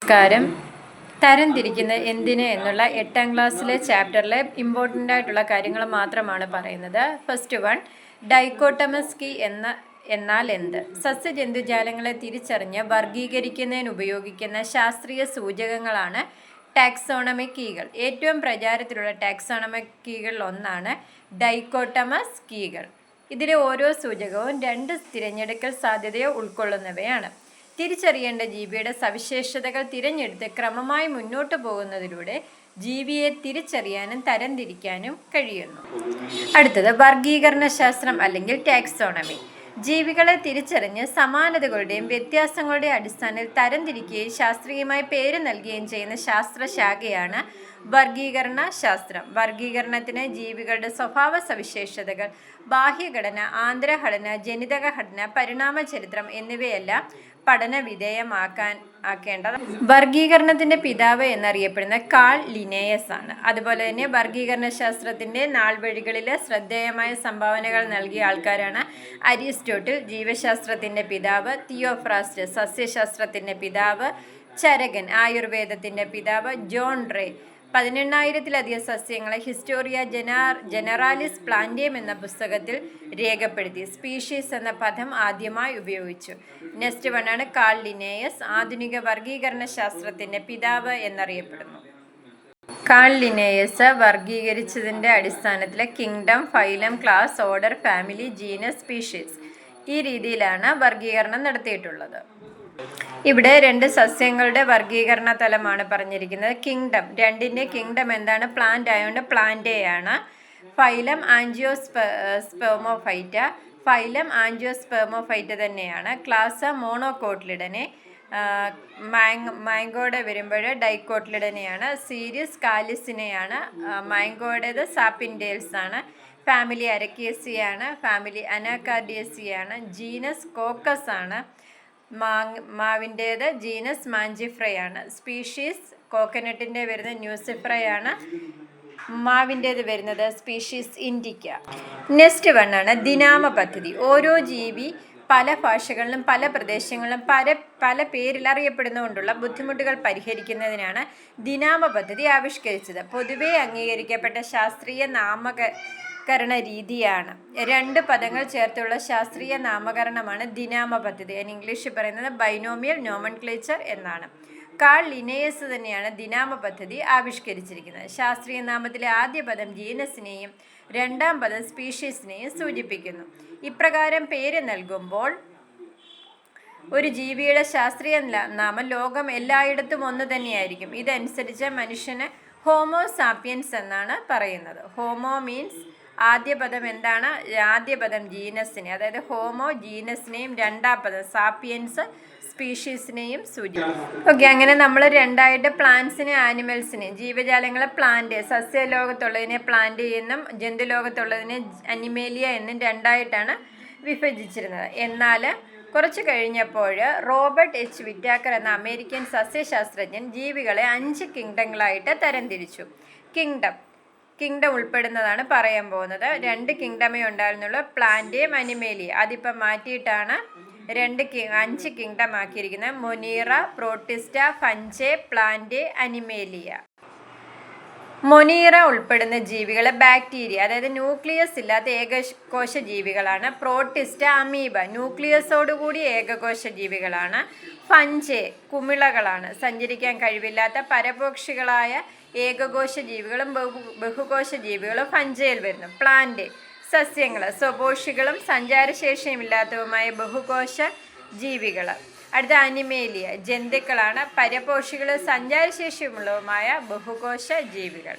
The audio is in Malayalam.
നമസ്കാരം. തരംതിരിക്കുന്ന എന്തിന് എന്നുള്ള 8ാം ക്ലാസ്സിലെ ചാപ്റ്ററിലെ ഇമ്പോർട്ടൻ്റ് ആയിട്ടുള്ള കാര്യങ്ങൾ മാത്രമാണ് പറയുന്നത്. ഫസ്റ്റ് വൺ, ഡൈക്കോട്ടമസ് കീ എന്നാൽ എന്ത്? സസ്യജന്തുജാലങ്ങളെ തിരിച്ചറിഞ്ഞ് വർഗീകരിക്കുന്നതിന് ഉപയോഗിക്കുന്ന ശാസ്ത്രീയ സൂചകങ്ങളാണ് ടാക്സോണമിക് കീകൾ. ഏറ്റവും പ്രചാരത്തിലുള്ള ടാക്സോണമിക് കീകളിൽ ഒന്നാണ് ഡൈക്കോട്ടമസ് കീകൾ. ഇതിലെ ഓരോ സൂചകവും 2 തിരഞ്ഞെടുക്കൽ സാധ്യതയെ ഉൾക്കൊള്ളുന്നവയാണ്. തിരിച്ചറിയേണ്ട ജീവിയുടെ സവിശേഷതകൾ തിരഞ്ഞെടുത്ത് ക്രമമായി മുന്നോട്ട് പോകുന്നതിലൂടെ ജീവിയെ തിരിച്ചറിയാനും തരംതിരിക്കാനും കഴിയുന്നു. അടുത്തത് വർഗീകരണ ശാസ്ത്രം അല്ലെങ്കിൽ ടാക്സോണമി. ജീവികളെ തിരിച്ചറിഞ്ഞ് സമാനതകളുടെയും വ്യത്യാസങ്ങളുടെയും അടിസ്ഥാനത്തിൽ തരംതിരിക്കുകയും ശാസ്ത്രീയമായി പേര് നൽകുകയും ചെയ്യുന്ന ശാസ്ത്രശാഖയാണ് വർഗീകരണ ശാസ്ത്രം. വർഗീകരണത്തിന് ജീവികളുടെ സ്വഭാവ സവിശേഷതകൾ, ബാഹ്യഘടന, ആന്തരഘടന, ജനിതക ഘടന, പരിണാമ ചരിത്രം എന്നിവയെല്ലാം പഠന വിധേയമാക്കേണ്ടത്. വർഗീകരണത്തിന്റെ പിതാവ് എന്നറിയപ്പെടുന്ന കാൾ ലിനേയസ് ആണ്. അതുപോലെ തന്നെ വർഗീകരണ ശാസ്ത്രത്തിന്റെ നാൾവഴികളിൽ ശ്രദ്ധേയമായ സംഭാവനകൾ നൽകിയ ആൾക്കാരാണ് അരിസ്റ്റോട്ടിൽ, ജീവശാസ്ത്രത്തിന്റെ പിതാവ്; തിയോഫ്രാസ്റ്റ്, സസ്യശാസ്ത്രത്തിന്റെ പിതാവ്; ചരകൻ, ആയുർവേദത്തിന്റെ പിതാവ്; ജോൺ റേ, 18,000-ലധികം സസ്യങ്ങളെ ഹിസ്റ്റോറിയ ജനറാലിസ് പ്ലാന്റേം എന്ന പുസ്തകത്തിൽ രേഖപ്പെടുത്തി. സ്പീഷീസ് എന്ന പദം ആദ്യമായി ഉപയോഗിച്ചു. നെക്സ്റ്റ് വണ്ണാണ് കാൾ ലിനേയസ്. ആധുനിക വർഗീകരണ ശാസ്ത്രത്തിന്റെ പിതാവ് എന്നറിയപ്പെടുന്നു. കാൾ ലിനേയസ് വർഗീകരിച്ചതിന്റെ അടിസ്ഥാനത്തിൽ kingdom, phylum, class, order, family, genus, species ഈ രീതിയിലാണ് വർഗീകരണം നടത്തിയിട്ടുള്ളത്. ഇവിടെ 2 സസ്യങ്ങളുടെ വർഗീകരണ തലമാണ് പറഞ്ഞിരിക്കുന്നത്. കിങ്ഡം, 2ന്റെ കിങ്ഡം എന്താണ്? പ്ലാന്റ് ആയതുകൊണ്ട് പ്ലാന്റേയാണ്. ഫൈലം ആൻജിയോസ്പെർമോഫൈറ്റ, ഫൈലം ആൻജിയോസ്പെർമോഫൈറ്റ തന്നെയാണ്. ക്ലാസ് മോണോകോട്ടിലിഡനെ, മാംഗോയുടെ വരുമ്പോൾ ഡൈക്കോട്ടിലിഡനെയാണ്. സീരീസ് കാലിസിനെയാണ്. മാംഗോയുടേത് സാപ്പിൻഡേൽസ് ആണ്. ഫാമിലി അരക്കേസിയാണ്. ഫാമിലി അനാകാർഡിയേസിയാണ്. ജീനസ് കോക്കസ് ആണ്. മാവിൻ്റേത് ജീനസ് മാഞ്ചിഫ്രയാണ്. സ്പീഷീസ് കോക്കനട്ടിൻ്റെ വരുന്നത് ന്യൂസിഫ്രയാണ്. മാവിൻ്റേത് വരുന്നത് സ്പീഷീസ് ഇൻഡിക്ക. നെക്സ്റ്റ് വണ്ണാണ് ദിനാമ പദ്ധതി. ഓരോ ജീവി പല ഭാഷകളിലും പല പ്രദേശങ്ങളിലും പല പേരിൽ അറിയപ്പെടുന്നതുകൊണ്ടുള്ള ബുദ്ധിമുട്ടുകൾ പരിഹരിക്കുന്നതിനാണ് ദിനാമ പദ്ധതി ആവിഷ്കരിച്ചത്. പൊതുവെ അംഗീകരിക്കപ്പെട്ട ശാസ്ത്രീയ നാമകരണ രീതിയാണ്. 2 പദങ്ങൾ ചേർത്തുള്ള ശാസ്ത്രീയ നാമകരണമാണ് ദിനാമ പദ്ധതി. ഇംഗ്ലീഷിൽ പറയുന്നത് ബൈനോമിയൽ നോമൻക്ലേച്ചർ എന്നാണ്. കാൾ ലിനേയസ് തന്നെയാണ് ദിനാമ പദ്ധതി ആവിഷ്കരിച്ചിരിക്കുന്നത്. ശാസ്ത്രീയ നാമത്തിലെ ആദ്യ പദം ജീനസിനെയും 2ാം പദം സ്പീഷീസിനെയും സൂചിപ്പിക്കുന്നു. ഇപ്രകാരം പേര് നൽകുമ്പോൾ ഒരു ജീവിയുടെ ശാസ്ത്രീയ നാമം ലോകം എല്ലായിടത്തും ഒന്ന് തന്നെയായിരിക്കും. ഇതനുസരിച്ച് മനുഷ്യന് ഹോമോ സാപ്പിയൻസ് എന്നാണ് പറയുന്നത്. ഹോമോ മീൻസ് ആദ്യ പദം എന്താണ്? ആദ്യ പദം ജീനസിനെ, അതായത് ഹോമോ ജീനസിനെയും 2ാം പദം സാപ്പിയൻസ് സ്പീഷീസിനെയും സൂചിപ്പിക്കും. ഓക്കെ, അങ്ങനെ നമ്മൾ 2ആയിട്ട് പ്ലാന്റ്സിനെ ആനിമൽസിനെ, ജീവജാലങ്ങളെ പ്ലാന്റ്, സസ്യലോകത്തുള്ളതിനെ പ്ലാന്റ് എന്നും ജന്തുലോകത്തുള്ളതിനെ അനിമേലിയ എന്നും 2ആയിട്ടാണ് വിഭജിച്ചിരുന്നത്. എന്നാൽ കുറച്ച് കഴിഞ്ഞപ്പോൾ റോബർട്ട് എച്ച് വിറ്റാക്കർ എന്ന അമേരിക്കൻ സസ്യശാസ്ത്രജ്ഞൻ ജീവികളെ 5 കിങ്ഡങ്ങളായിട്ട് തരംതിരിച്ചു. കിങ്ഡം ഉൾപ്പെടുന്നതാണ് പറയാൻ പോകുന്നത്. 2 കിങ്ഡമേ ഉണ്ടായിരുന്നുള്ളൂ, പ്ലാന്റേം അനിമേലിയ. അതിപ്പം മാറ്റിയിട്ടാണ് 5 കിങ്ഡം ആക്കിയിരിക്കുന്നത്. Monera, Protista, Fungi, Plantae, Animalia. Monera ഉൾപ്പെടുന്ന ജീവികൾ ബാക്ടീരിയ, അതായത് ന്യൂക്ലിയസ് ഇല്ലാത്ത ഏകകോശ ജീവികളാണ്. പ്രോട്ടിസ്റ്റ, അമീബ, ന്യൂക്ലിയസോടുകൂടി ഏകകോശ ജീവികളാണ്. ഫഞ്ചെ, കുമിളകളാണ്. സഞ്ചരിക്കാൻ കഴിവില്ലാത്ത പരപോഷികളായ ഏകകോശ ജീവികളും ബഹുകോശ ജീവികളും ഫഞ്ചയിൽ വരുന്നു. പ്ലാന്റ്, സസ്യങ്ങൾ, സ്വപോഷികളും സഞ്ചാരശേഷിയുമില്ലാത്തതുമായ ബഹുകോശ ജീവികൾ. അടുത്ത അനിമേലിയ, ജന്തുക്കളാണ്. പരപോഷികളും സഞ്ചാരശേഷിയുമുള്ളതുമായ ബഹുകോശ ജീവികൾ.